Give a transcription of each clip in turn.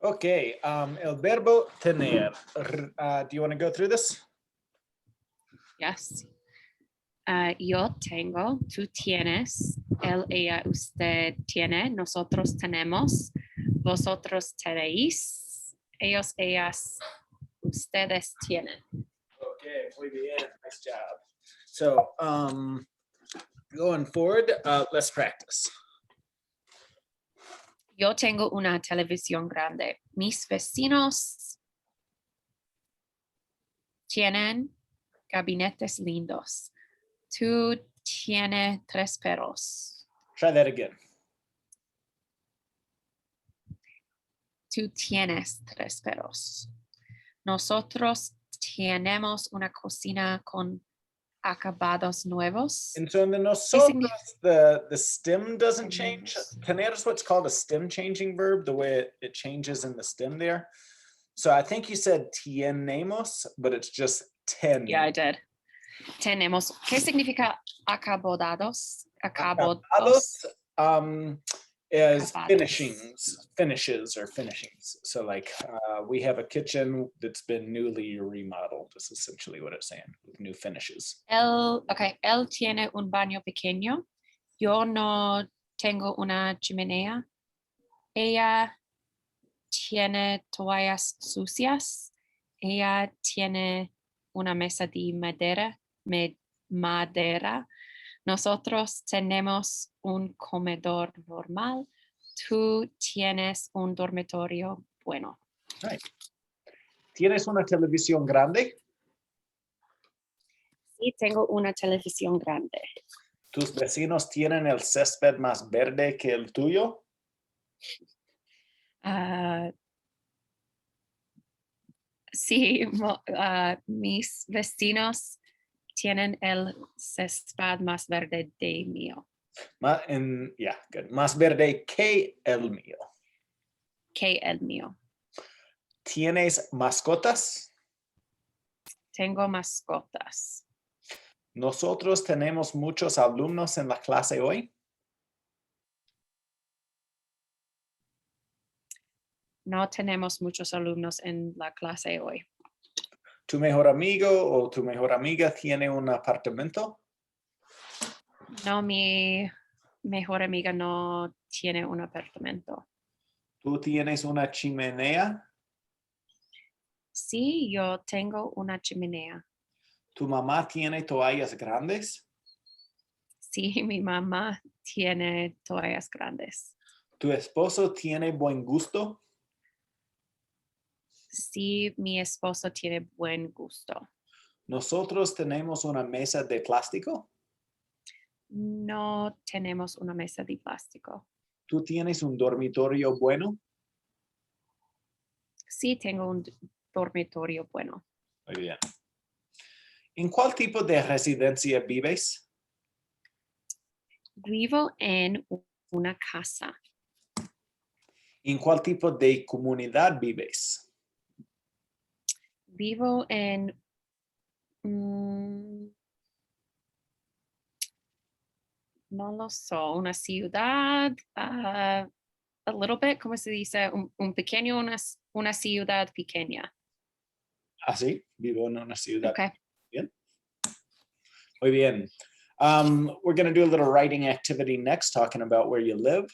Okay, el verbo tener. Do you want to go through this? Yes. Yo tengo, tú tienes, él, ella, usted tiene, nosotros tenemos, vosotros tenéis, ellos, ellas, ustedes tienen. Okay, muy bien. Nice job. So, going forward, let's practice. Yo tengo una televisión grande. Mis vecinos tienen gabinetes lindos. Tú tienes 3 perros. Try that again. Tú tienes 3 perros. Nosotros tenemos una cocina con acabados nuevos. And so in the nosotros, the stem doesn't change. Tener is what's called a stem changing verb, the way it changes in the stem there. So I think you said tenemos, but it's just ten. Yeah, I did. Tenemos. ¿Qué significa acabados? Acabados, is Acabados. finishes. So like we have a kitchen that's been newly remodeled. That's essentially what it's saying, with new finishes. Él tiene un baño pequeño. Yo no tengo una chimenea. Ella tiene toallas sucias. Ella tiene una mesa de madera. Nosotros tenemos un comedor normal. Tú tienes un dormitorio bueno. Right. ¿Tienes una televisión grande? Sí, tengo una televisión grande. ¿Tus vecinos tienen el césped más verde que el tuyo? Sí, mis vecinos tienen el césped más verde de mío. Good. Más verde que el mío. Que el mío. ¿Tienes mascotas? Tengo mascotas. ¿Nosotros tenemos muchos alumnos en la clase hoy? No tenemos muchos alumnos en la clase hoy. ¿Tu mejor amigo o tu mejor amiga tiene un apartamento? No, mi mejor amiga no tiene un apartamento. ¿Tú tienes una chimenea? Sí, yo tengo una chimenea. ¿Tu mamá tiene toallas grandes? Sí, mi mamá tiene toallas grandes. ¿Tu esposo tiene buen gusto? Sí, mi esposo tiene buen gusto. ¿Nosotros tenemos una mesa de plástico? No tenemos una mesa de plástico. ¿Tú tienes un dormitorio bueno? Sí, tengo un dormitorio bueno. Muy bien. ¿En cuál tipo de residencia vives? Vivo en una casa. ¿En cuál tipo de comunidad vives? Vivo en no lo sé, una ciudad, a little bit, ¿cómo se dice? Un pequeño, una ciudad pequeña. Ah, sí, vivo en una ciudad. Okay. Bien. Muy bien. We're going to do a little writing activity next, talking about where you live.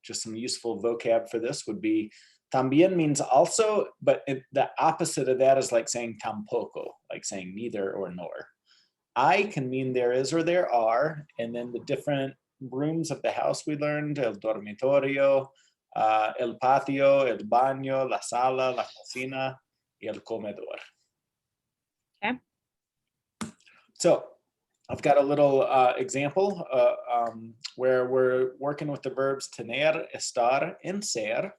Just some useful vocab for this would be también means also, but the opposite of that is like saying tampoco, like saying neither or nor. I can mean there is or there are, and then the different rooms of the house we learned, el dormitorio, el patio, el baño, la sala, la cocina, y el comedor. Okay. So I've got a little example where we're working with the verbs tener, estar, and ser.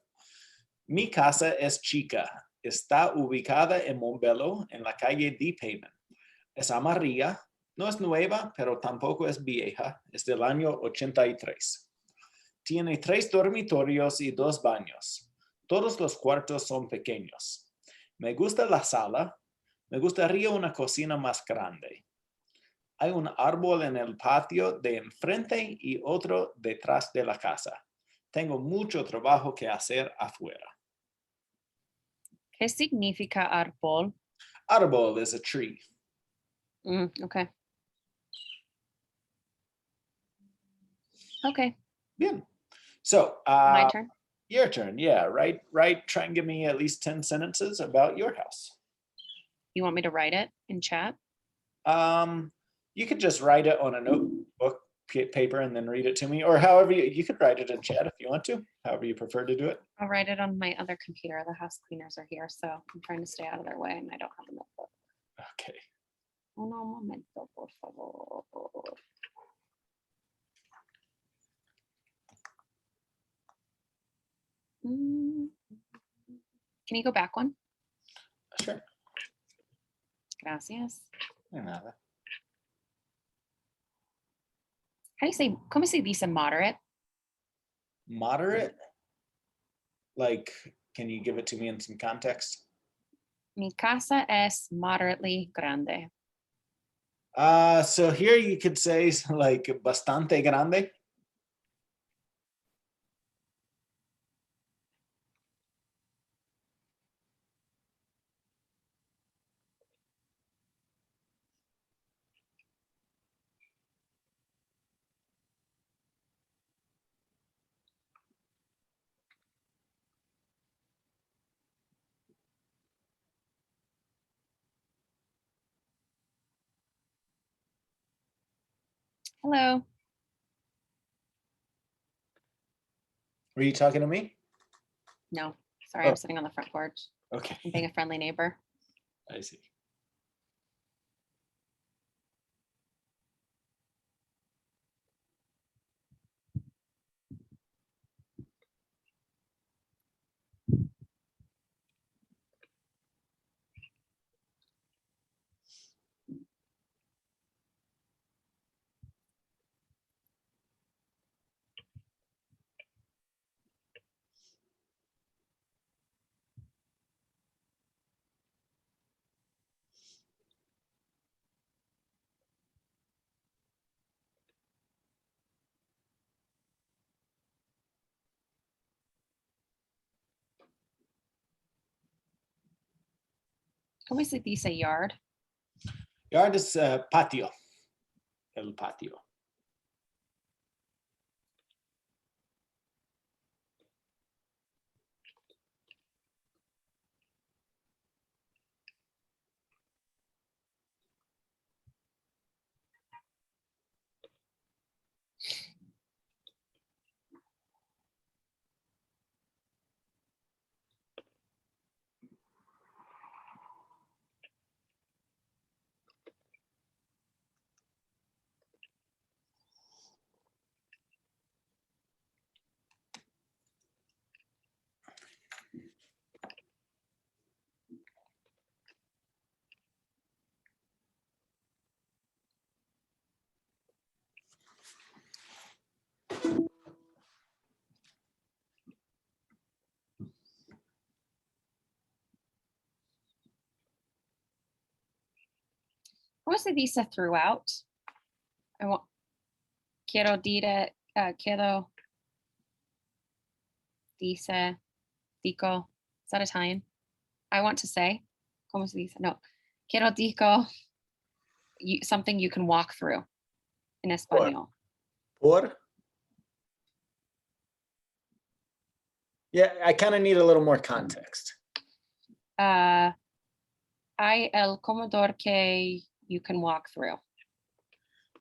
Mi casa es chica. Está ubicada en Montbello, en la calle de Payman. Es amarilla, no es nueva, pero tampoco es vieja. Es del año 83. Tiene 3 dormitorios y 2 baños. Todos los cuartos son pequeños. Me gusta la sala. Me gustaría una cocina más grande. Hay un árbol en el patio de enfrente y otro detrás de la casa. Tengo mucho trabajo que hacer afuera. ¿Qué significa árbol? Árbol is a tree. Okay. Okay, Bien. So my turn. your turn. Yeah, try and give me at least 10 sentences about your house. You want me to write it in chat? You could just write it on a notebook paper and then read it to me, or however you could write it in chat if you want to, however you prefer to do it. I'll write it on my other computer. The house cleaners are here, so I'm trying to stay out of their way and I don't have a notebook. Okay. Un momento, por favor. Can you go back one? Sure. Gracias. De nada. How do you say, ¿cómo se dice moderate? Moderate? Like, can you give it to me in some context? Mi casa es moderately grande. So here you could say like bastante grande. Hello. Were you talking to me? No, sorry, Oh. I'm sitting on the front porch. Okay. I'm being a friendly neighbor. I see. ¿Cómo se dice yard? Yard is patio. El patio. ¿Cómo se dice throughout? I want, quiero dire, quiero, dice, dico. Is that Italian? I want to say. ¿Cómo se dice? No. Quiero dico, something you can walk through in español. Por? Yeah, I kind of need a little more context. Hay el comedor que you can walk through.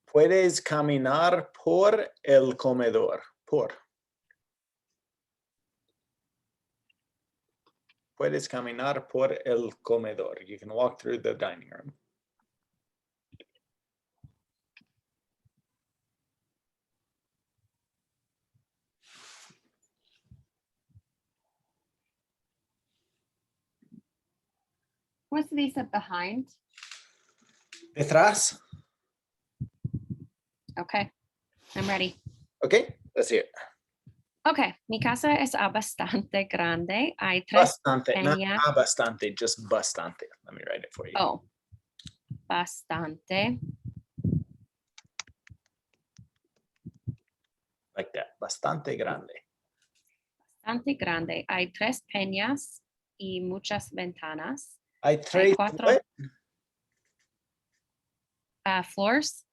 Puedes caminar por el comedor. Por. Puedes caminar por el comedor. You can walk through the dining room. ¿Cómo se dice behind? Detrás. Okay, I'm ready. Okay, let's hear it. Okay, mi casa es bastante grande. Hay tres Bastante, not peñas. bastante, just bastante. Let me write it for you. Oh, bastante. Like that, bastante grande. Bastante grande. Hay tres peñas. y muchas ventanas. Hay tres cuatro floors,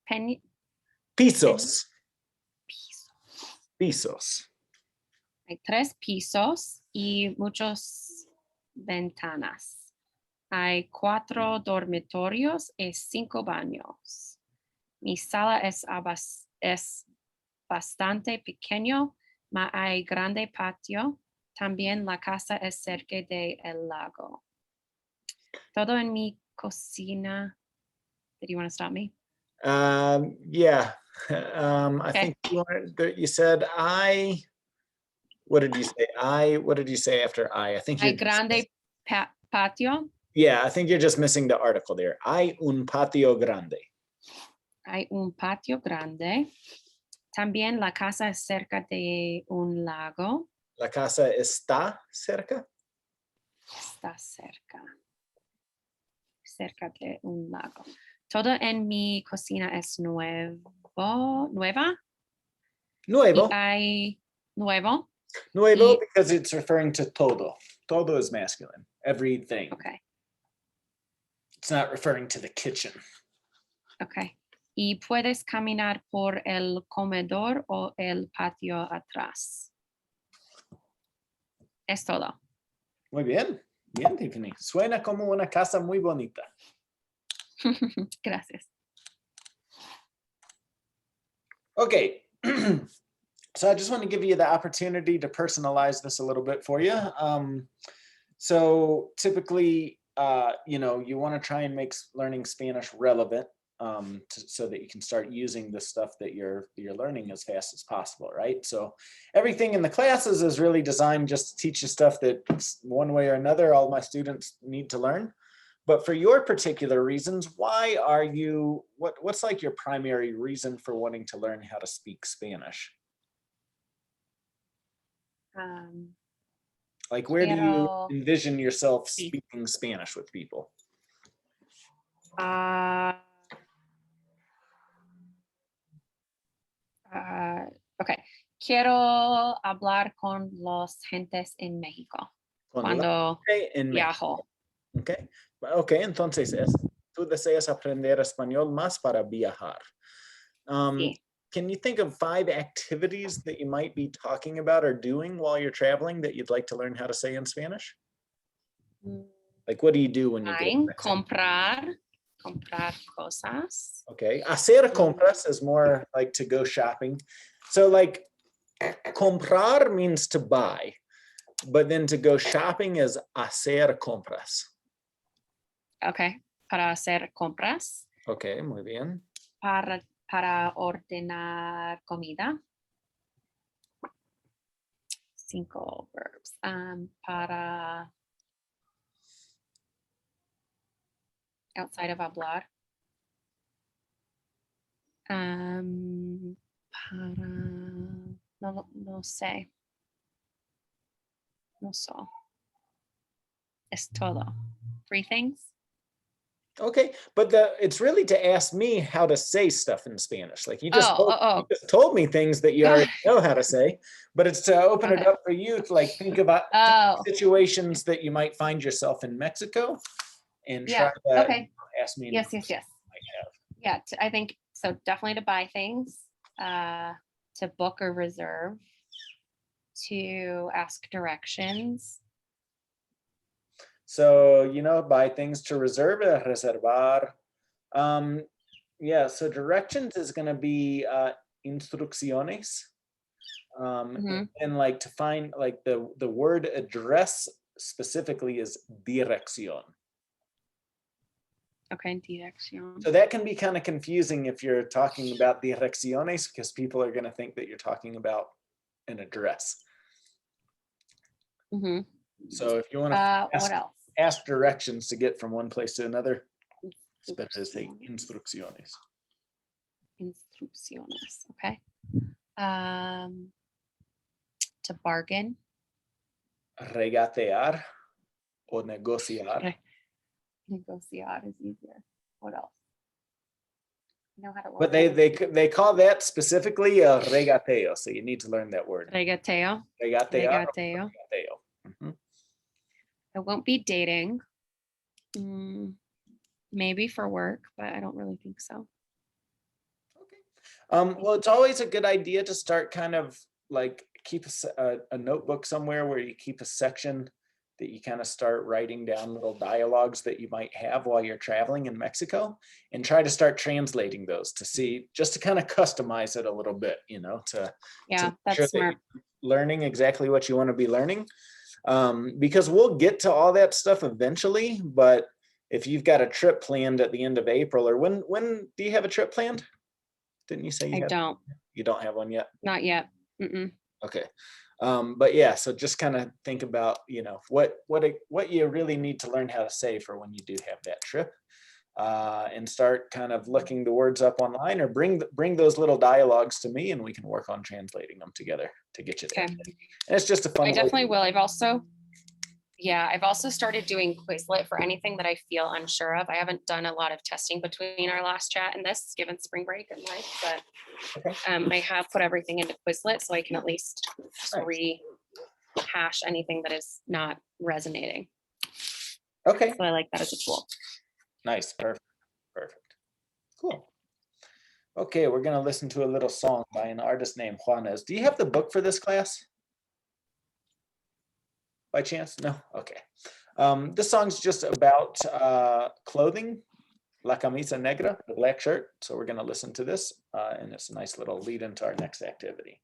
pisos. piso. Pisos. Hay 3 pisos y muchas ventanas. Hay 4 dormitorios y 5 baños. Mi sala es bastante pequeño, pero hay grande patio. También la casa es cerca del lago. Todo en mi cocina. Did you want to stop me? Yeah. I think you said what did you say? What did you say after I? I think Hay you're grande patio. yeah, I think you're just missing the article there. Hay un patio grande. Hay un patio grande. También la casa es cerca de un lago. La casa está cerca. Está cerca. Cerca de un lago. Todo en mi cocina es nueva. Nuevo. Y hay nuevo. Nuevo because it's referring to todo. Todo is masculine. Everything. Okay. It's not referring to the kitchen. Okay. Y puedes caminar por el comedor o el patio atrás. Es todo. Muy bien. Bien, Tiffany. Suena como una casa muy bonita. Gracias. Okay. So I just want to give you the opportunity to personalize this a little bit for you. So typically, you want to try and make learning Spanish relevant so that you can start using the stuff that you're learning as fast as possible, right? So everything in the classes is really designed just to teach you stuff that one way or another, all my students need to learn. But for your particular reasons, why are you, what's like your primary reason for wanting to learn how to speak Spanish? Like, where do you envision yourself speaking Spanish with people? Okay. Quiero hablar con los gentes en México. Cuando viajo. Okay. Okay, entonces tú deseas aprender español más para viajar. Sí. Can you think of 5 activities that you might be talking about or doing while you're traveling that you'd like to learn how to say in Spanish? Like, what do you do when you go? Comprar cosas. Okay. Hacer compras is more like to go shopping. So like comprar means to buy, but then to go shopping is hacer compras. Okay. Para hacer compras. Okay, muy bien. Para ordenar comida. 5 verbs. Para outside of hablar. Para no sé. No sé. Es todo. 3 things. Okay, but it's really to ask me how to say stuff in Spanish. Like you just, you just told me things that you already know how to say, but it's to open it up for you to like think about situations that you might find yourself in Mexico and try to ask me. Yes. Yeah, I think so. Definitely to buy things, to book or reserve, to ask directions. So, buy things to reserve, reservar. Yeah, so directions is going to be instrucciones. And like to find like the word address specifically is dirección. Okay, dirección. So that can be kind of confusing if you're talking about direcciones because people are going to think that you're talking about an address. So if you want to ask directions to get from one place to another, it's better to say instrucciones. Instrucciones, okay. To bargain. Regatear or negociar. Negociar is easier. What else? You know how to. But they call that specifically a regateo, so you need to learn that word. Regateo. Regatear. Regateo. Mm-hmm. It won't be dating. Maybe for work, but I don't really think so. Well, it's always a good idea to start kind of like keep a notebook somewhere where you keep a section that you kind of start writing down little dialogues that you might have while you're traveling in Mexico, and try to start translating those to see, just to kind of customize it a little bit, to Yeah, make sure that's smart. that you're learning exactly what you want to be learning. Because we'll get to all that stuff eventually, but if you've got a trip planned at the end of April, or when do you have a trip planned? Didn't you say you I had? don't. You don't have one yet? Not yet. Mm-mm. Okay. But yeah, so just kind of think about, what you really need to learn how to say for when you do have that trip, and start kind of looking the words up online, or bring those little dialogues to me, and we can work on translating them together to get you there. Okay. And it's just a fun I way. definitely will. I've also started doing Quizlet for anything that I feel unsure of. I haven't done a lot of testing between our last chat and this, given spring break and life, but I have put everything into Quizlet so I can at least just Nice. rehash anything that is not resonating. Okay. So I like that as a tool. Nice. Perfect. Cool. Okay, we're gonna listen to a little song by an artist named Juanes. Do you have the book for this class? By chance? No? Okay. This song's just about clothing, La Camisa Negra, the black shirt. So we're gonna listen to this, and it's a nice little lead into our next activity.